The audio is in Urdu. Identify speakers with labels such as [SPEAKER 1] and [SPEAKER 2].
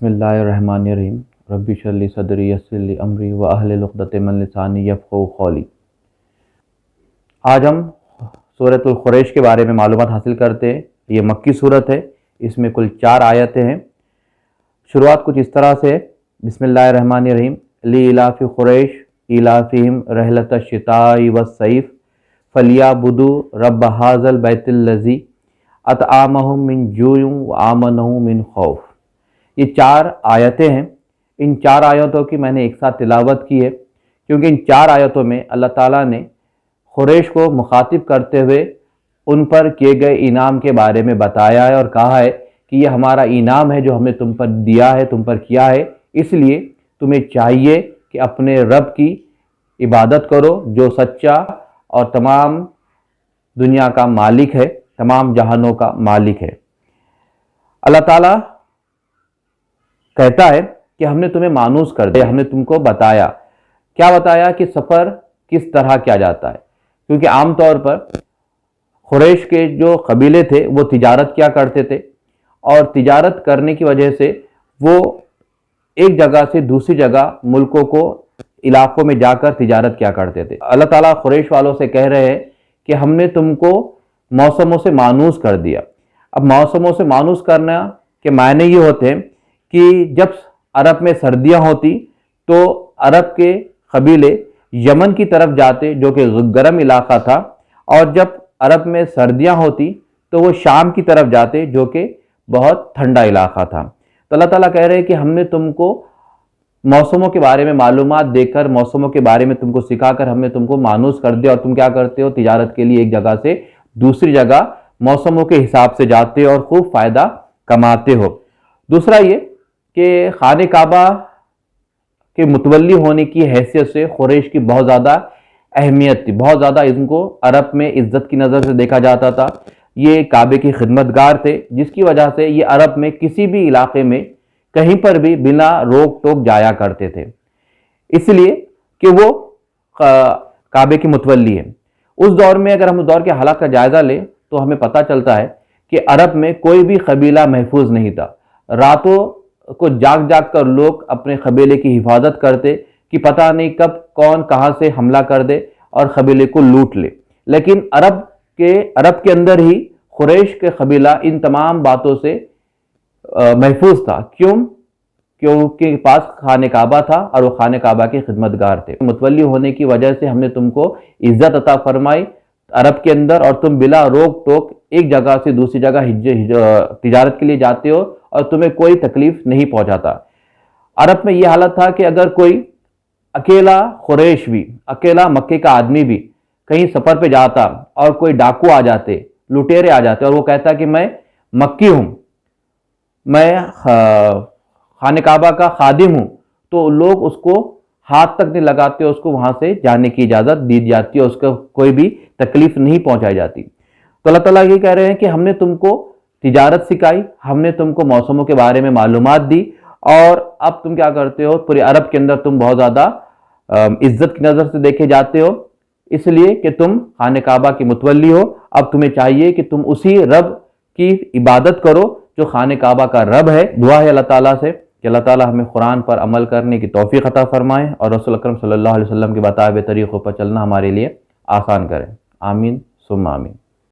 [SPEAKER 1] بسم اللہ الرحمن الرحیم ربی اشرح لی صدری یسر لی امری واحلل عقدۃ من لسانی یفقہوا قولی۔ آج ہم سورۃ القریش کے بارے میں معلومات حاصل کرتے ہیں۔ یہ مکی صورت ہے، اس میں کل 4 آیتیں ہیں۔ شروعات کچھ اس طرح سے ہے، بسم اللہ الرحمن الرحیم لإلاف قریش إیلافہم رحلۃ الشتاء والصیف فلیعبدوا رب ھذا البیت الذی اطعمہم من جوع وآمنہم من خوف۔ یہ 4 آیتیں ہیں۔ ان 4 آیتوں کی میں نے ایک ساتھ تلاوت کی ہے، کیونکہ ان 4 آیتوں میں اللہ تعالیٰ نے قریش کو مخاطب کرتے ہوئے ان پر کیے گئے انعام کے بارے میں بتایا ہے اور کہا ہے کہ یہ ہمارا انعام ہے جو ہم نے تم پر دیا ہے، تم پر کیا ہے، اس لیے تمہیں چاہیے کہ اپنے رب کی عبادت کرو جو سچا اور تمام دنیا کا مالک ہے، تمام جہانوں کا مالک ہے۔ اللہ تعالیٰ کہتا ہے کہ ہم نے تمہیں مانوس کر دیا، ہم نے تم کو بتایا۔ کیا بتایا؟ کہ سفر کس طرح کیا جاتا ہے، کیونکہ عام طور پر قریش کے جو قبیلے تھے وہ تجارت کیا کرتے تھے، اور تجارت کرنے کی وجہ سے وہ ایک جگہ سے دوسری جگہ ملکوں کو علاقوں میں جا کر تجارت کیا کرتے تھے۔ اللہ تعالیٰ قریش والوں سے کہہ رہے ہیں کہ ہم نے تم کو موسموں سے مانوس کر دیا۔ اب موسموں سے مانوس کرنا کے معنی یہ ہوتے ہیں کہ جب عرب میں سردیاں ہوتی تو عرب کے قبیلے یمن کی طرف جاتے جو کہ گرم علاقہ تھا، اور جب عرب میں سردیاں ہوتی تو وہ شام کی طرف جاتے جو کہ بہت ٹھنڈا علاقہ تھا۔ تو اللہ تعالیٰ کہہ رہے ہیں کہ ہم نے تم کو موسموں کے بارے میں معلومات دے کر، موسموں کے بارے میں تم کو سکھا کر ہم نے تم کو مانوس کر دیا، اور تم کیا کرتے ہو؟ تجارت کے لیے ایک جگہ سے دوسری جگہ موسموں کے حساب سے جاتے اور خوب فائدہ کماتے ہو۔ دوسرا یہ کہ خانہ کعبہ کے متولی ہونے کی حیثیت سے قریش کی بہت زیادہ اہمیت تھی، بہت زیادہ ان کو عرب میں عزت کی نظر سے دیکھا جاتا تھا۔ یہ کعبے کی خدمتگار تھے، جس کی وجہ سے یہ عرب میں کسی بھی علاقے میں کہیں پر بھی بنا روک ٹوک جایا کرتے تھے، اس لیے کہ وہ کعبے کی متولی ہیں۔ اس دور میں اگر ہم اس دور کے حالات کا جائزہ لیں تو ہمیں پتہ چلتا ہے کہ عرب میں کوئی بھی قبیلہ محفوظ نہیں تھا۔ راتوں کو جاگ جاگ کر لوگ اپنے قبیلے کی حفاظت کرتے کہ پتہ نہیں کب کون کہاں سے حملہ کر دے اور قبیلے کو لوٹ لے۔ لیکن عرب کے اندر ہی قریش کے قبیلہ ان تمام باتوں سے محفوظ تھا۔ کیونکہ پاس خانہ کعبہ تھا اور وہ خانہ کعبہ کے خدمتگار تھے۔ متولی ہونے کی وجہ سے ہم نے تم کو عزت عطا فرمائی عرب کے اندر، اور تم بلا روک ٹوک ایک جگہ سے دوسری جگہ تجارت کے لیے جاتے ہو اور تمہیں کوئی تکلیف نہیں پہنچاتا۔ عرب میں یہ حالت تھا کہ اگر کوئی اکیلا قریش بھی، اکیلا مکے کا آدمی بھی کہیں سفر پہ جاتا اور کوئی ڈاکو آ جاتے، لٹیرے آ جاتے، اور وہ کہتا کہ میں مکی ہوں، میں خانہ کعبہ کا خادم ہوں، تو لوگ اس کو ہاتھ تک نہیں لگاتے، اس کو وہاں سے جانے کی اجازت دی جاتی ہے، اس کو کوئی بھی تکلیف نہیں پہنچائی جاتی۔ تو اللہ تعالیٰ یہ کہہ رہے ہیں کہ ہم نے تم کو تجارت سکھائی، ہم نے تم کو موسموں کے بارے میں معلومات دی، اور اب تم کیا کرتے ہو؟ پورے عرب کے اندر تم بہت زیادہ عزت کی نظر سے دیکھے جاتے ہو، اس لیے کہ تم خانہ کعبہ کی متولی ہو۔ اب تمہیں چاہیے کہ تم اسی رب کی عبادت کرو جو خانہ کعبہ کا رب ہے۔ دعا ہے اللہ تعالیٰ سے کہ اللہ تعالیٰ ہمیں قرآن پر عمل کرنے کی توفیق عطا فرمائے، اور رسول اکرم صلی اللہ علیہ وسلم کے بتائے ہوئے طریقوں پر چلنا ہمارے لیے آسان کرے۔ آمین ثم آمین۔